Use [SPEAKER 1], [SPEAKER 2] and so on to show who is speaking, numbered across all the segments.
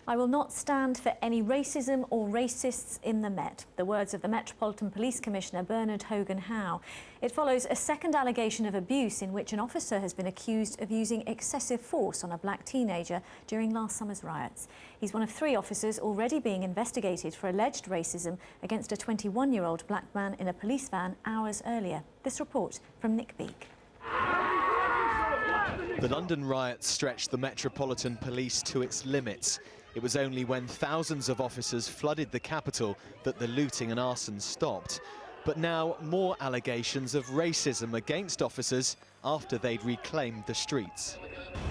[SPEAKER 1] I will not stand for any racism or racists in the Met. The words of the Metropolitan Police Commissioner Bernard Hogan-Howe. It follows a second allegation of abuse in which an officer has been accused of using excessive force on a black teenager during last summer's riots. He's one of 3 officers already being investigated for alleged racism against a 21-year-old black man in a police van hours earlier. This report from Nick Beak.
[SPEAKER 2] The London riots stretched the Metropolitan Police to its limits. It was only when thousands of officers flooded the capital that the looting and arson stopped. But now more allegations of racism against officers after they'd reclaimed the streets.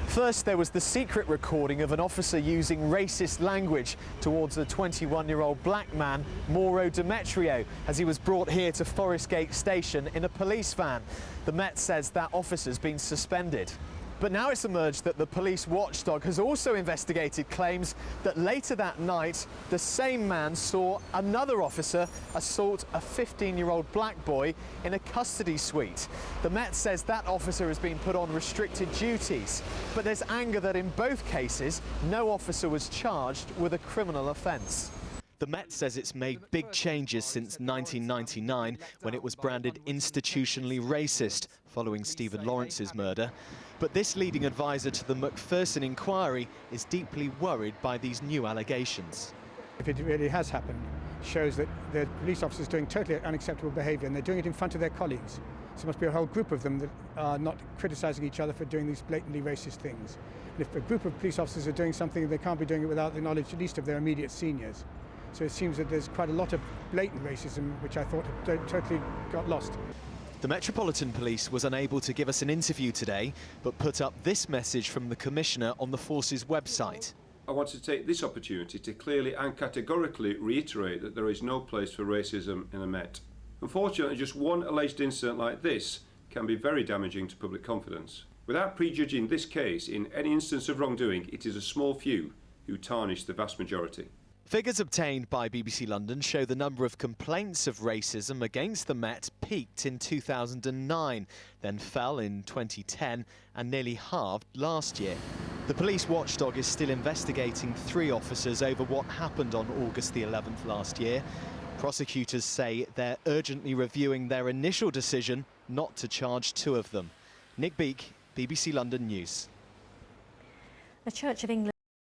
[SPEAKER 2] First, there was the secret recording of an officer using racist language towards a 21-year-old black man, Mauro Demetrio, as he was brought here to Forest Gate Station in a police van. The Met says that officer's been suspended. But now it's emerged that the police watchdog has also investigated claims that later that night, the same man saw another officer assault a 15-year-old black boy in a custody suite. The Met says that officer has been put on restricted duties, but there's anger that in both cases, no officer was charged with a criminal offence. The Met says it's made big changes since 1999, when it was branded institutionally racist following Stephen Lawrence's murder. But this leading advisor to the Macpherson inquiry is deeply worried by these new allegations.
[SPEAKER 3] If it really has happened, it shows that the police officers are doing totally unacceptable behaviour, and they're doing it in front of their colleagues. So there must be a whole group of them that are not criticising each other for doing these blatantly racist things. And if a group of police officers are doing something, they can't be doing it without the knowledge at least of their immediate seniors. So it seems that there's quite a lot of blatant racism, which I thought had totally got lost.
[SPEAKER 2] The Metropolitan Police was unable to give us an interview today, but put up this message from the Commissioner on the Force's website.
[SPEAKER 4] I want to take this opportunity to clearly and categorically reiterate that there is no place for racism in a Met. Unfortunately, just one alleged incident like this can be very damaging to public confidence. Without prejudging this case, in any instance of wrongdoing, it is a small few who tarnish the vast majority.
[SPEAKER 2] Figures obtained by BBC London show the number of complaints of racism against the Met peaked in 2009, then fell in 2010 and nearly halved last year. The police watchdog is still investigating 3 officers over what happened on August the 11th last year. Prosecutors say they're urgently reviewing their initial decision not to charge 2 of them. Nick Beak, BBC London News.
[SPEAKER 1] The Church of England